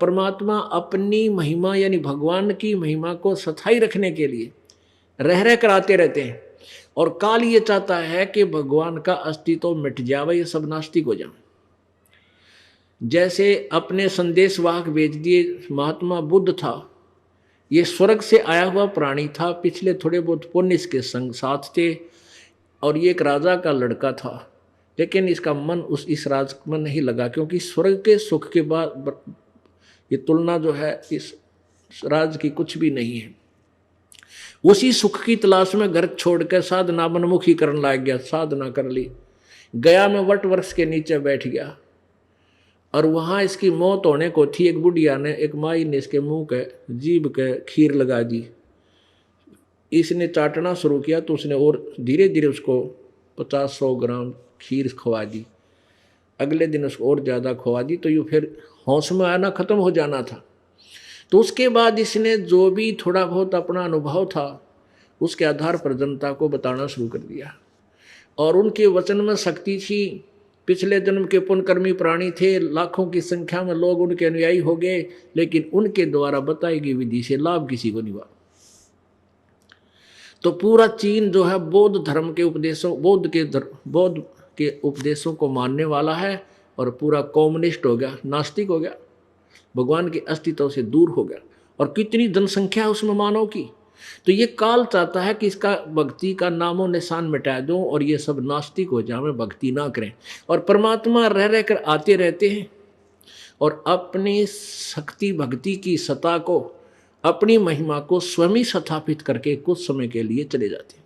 परमात्मा अपनी महिमा यानी भगवान की महिमा को स्थायी रखने के लिए रह रह कर आते रहते हैं। और काल ये चाहता है कि भगवान का अस्तित्व मिट जावे, ये सब नास्तिक हो जाए। जैसे अपने संदेश वाहक भेज दिए, महात्मा बुद्ध था, ये स्वर्ग से आया हुआ प्राणी था, पिछले थोड़े बहुत पुण्य इसके संग साथ थे, और ये एक राजा का लड़का था, लेकिन इसका मन इस राज में नहीं लगा, क्योंकि स्वर्ग के सुख के बाद ये तुलना जो है इस राज की कुछ भी नहीं है। उसी सुख की तलाश में घर छोड़कर साधना मनमुखी करने लग गया, साधना कर ली, गया में वट वृक्ष के नीचे बैठ गया, और वहां इसकी मौत होने को थी। एक बुढ़िया ने, एक माई ने इसके मुंह के जीभ के खीर लगा दी। इसने चाटना शुरू किया तो उसने और धीरे धीरे उसको 50-100 ग्राम खीर खवा दी। अगले दिन उसको और ज़्यादा खवा दी, तो ये फिर होश में आना खत्म हो जाना था। तो उसके बाद इसने जो भी थोड़ा बहुत अपना अनुभव था उसके आधार पर जनता को बताना शुरू कर दिया, और उनके वचन में शक्ति थी। पिछले जन्म के पुण्यकर्मी प्राणी थे, लाखों की संख्या में लोग उनके अनुयायी हो गए, लेकिन उनके द्वारा बताई गई विधि से लाभ किसी को नहीं हुआ। तो पूरा चीन जो है बौद्ध धर्म के उपदेशों, बौद्ध के उपदेशों को मानने वाला है, और पूरा कम्युनिस्ट हो गया, नास्तिक हो गया, भगवान के अस्तित्व से दूर हो गया। और कितनी जनसंख्या उसमें मानव की। तो ये काल चाहता है कि इसका भक्ति का नामो निशान मिटा दूं, और ये सब नास्तिक हो जाए, भक्ति ना करें। और परमात्मा रह रह कर आते रहते हैं, और अपनी शक्ति भक्ति की सत्ता को, अपनी महिमा को स्वयं स्थापित करके कुछ समय के लिए चले जाते हैं।